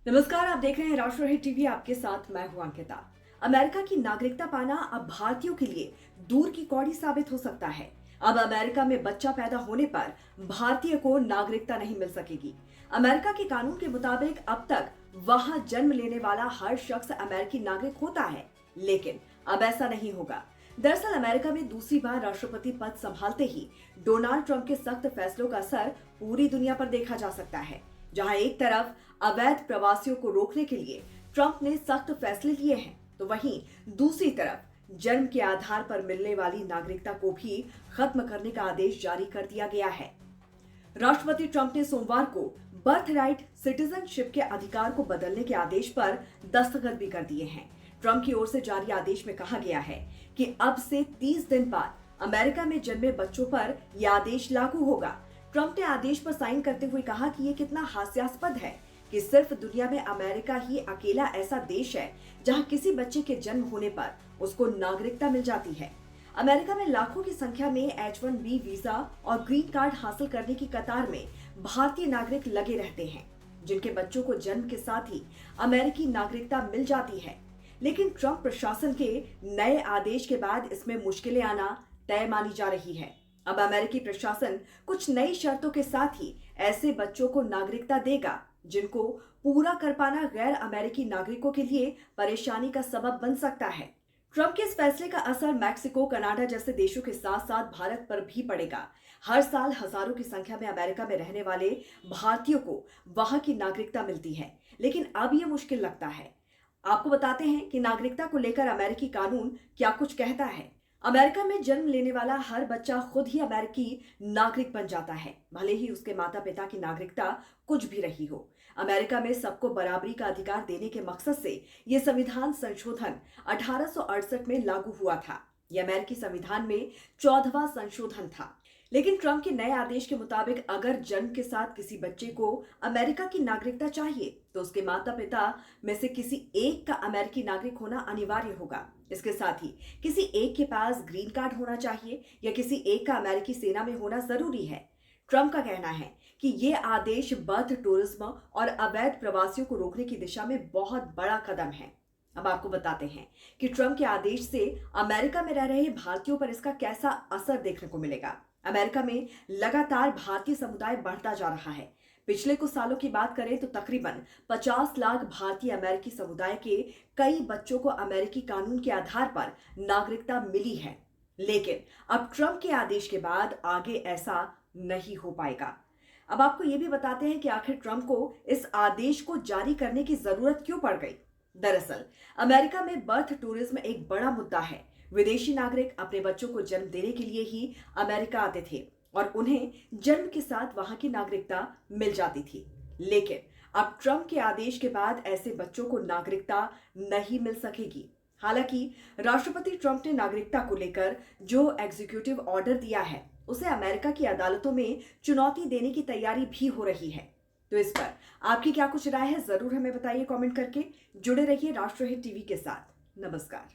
नमस्कार, आप देख रहे हैं राष्ट्रहित टीवी। आपके साथ मैं हूं अंकिता। अमेरिका की नागरिकता पाना अब भारतीयों के लिए दूर की कौड़ी साबित हो सकता है। अब अमेरिका में बच्चा पैदा होने पर भारतीय को नागरिकता नहीं मिल सकेगी। अमेरिका के कानून के मुताबिक अब तक वहां जन्म लेने वाला हर शख्स अमेरिकी नागरिक होता है, लेकिन अब ऐसा नहीं होगा। दरअसल अमेरिका में दूसरी बार राष्ट्रपति पद संभालते ही डोनाल्ड ट्रंप के सख्त फैसलों का असर पूरी दुनिया पर देखा जा सकता है। जहां एक तरफ अवैध प्रवासियों को रोकने के लिए ट्रंप ने सख्त फैसले लिए हैं, तो वहीं दूसरी तरफ जन्म के आधार पर मिलने वाली नागरिकता को भी खत्म करने का आदेश जारी कर दिया गया है। राष्ट्रपति ट्रंप ने सोमवार को बर्थ राइट सिटीजनशिप के अधिकार को बदलने के आदेश पर दस्तखत भी कर दिए हैं। ट्रंप की ओर से जारी आदेश में कहा गया है कि अब से 30 दिन बाद अमेरिका में जन्मे बच्चों पर यह आदेश लागू होगा। ट्रंप ने आदेश पर साइन करते हुए कहा कि यह कितना हास्यास्पद है कि सिर्फ दुनिया में अमेरिका ही अकेला ऐसा देश है जहां किसी बच्चे के जन्म होने पर उसको नागरिकता मिल जाती है। अमेरिका में लाखों की संख्या में H-1B वीजा और ग्रीन कार्ड हासिल करने की कतार में भारतीय नागरिक लगे रहते हैं, जिनके बच्चों को जन्म के साथ ही अमेरिकी नागरिकता मिल जाती है। लेकिन ट्रंप प्रशासन के नए आदेश के बाद इसमें मुश्किलें आना तय मानी जा रही है। अब अमेरिकी प्रशासन कुछ नई शर्तों के साथ ही ऐसे बच्चों को नागरिकता देगा जिनको पूरा कर पाना गैर अमेरिकी नागरिकों के लिए परेशानी का सबब बन सकता है। ट्रंप के इस फैसले का असर मैक्सिको, कनाडा जैसे देशों के साथ साथ भारत पर भी पड़ेगा। हर साल हजारों की संख्या में अमेरिका में रहने वाले भारतीयों को वहां की नागरिकता मिलती है, लेकिन अब यह मुश्किल लगता है। आपको बताते हैं कि नागरिकता को लेकर अमेरिकी कानून क्या कुछ कहता है। अमेरिका में जन्म लेने वाला हर बच्चा खुद ही अमेरिकी नागरिक बन जाता है, भले ही उसके माता पिता की नागरिकता कुछ भी रही हो। अमेरिका में सबको बराबरी का अधिकार देने के मकसद से यह संविधान संशोधन 1868 में लागू हुआ था। यह अमेरिकी संविधान में 14वां संशोधन था। लेकिन ट्रंप के नए आदेश के मुताबिक अगर जन्म के साथ किसी बच्चे को अमेरिका की नागरिकता चाहिए तो उसके माता पिता में से किसी एक का अमेरिकी नागरिक होना अनिवार्य होगा। इसके साथ ही किसी एक के पास ग्रीन कार्ड होना चाहिए या किसी एक का अमेरिकी सेना में होना जरूरी है। ट्रंप का कहना है कि ये आदेश बर्थ टूरिज्म और अवैध प्रवासियों को रोकने की दिशा में बहुत बड़ा कदम है। अब आपको बताते हैं कि ट्रंप के आदेश से अमेरिका में रह रहे भारतीयों पर इसका कैसा असर देखने को मिलेगा। अमेरिका में लगातार भारतीय समुदाय बढ़ता जा रहा है। पिछले कुछ सालों की बात करें तो तकरीबन 50 लाख भारतीय अमेरिकी समुदाय के कई बच्चों को अमेरिकी कानून के आधार पर नागरिकता मिली है। लेकिन अब ट्रंप के आदेश के बाद आगे ऐसा नहीं हो पाएगा। अब आपको यह भी बताते हैं कि आखिर ट्रंप को इस आदेश को जारी करने की जरूरत क्यों पड़ गई। दरअसल अमेरिका में बर्थ टूरिज्म एक बड़ा मुद्दा है। विदेशी नागरिक अपने बच्चों को जन्म देने के लिए ही अमेरिका आते थे और उन्हें जन्म के साथ वहां की नागरिकता मिल जाती थी। लेकिन अब ट्रंप के आदेश के बाद ऐसे बच्चों को नागरिकता नहीं मिल सकेगी। हालांकि राष्ट्रपति ट्रंप ने नागरिकता को लेकर जो एग्जीक्यूटिव ऑर्डर दिया है उसे अमेरिका की अदालतों में चुनौती देने की तैयारी भी हो रही है। तो इस पर आपकी क्या कुछ राय है, जरूर हमें बताइए कमेंट करके। जुड़े रहिए राष्ट्रहित टीवी के साथ। नमस्कार।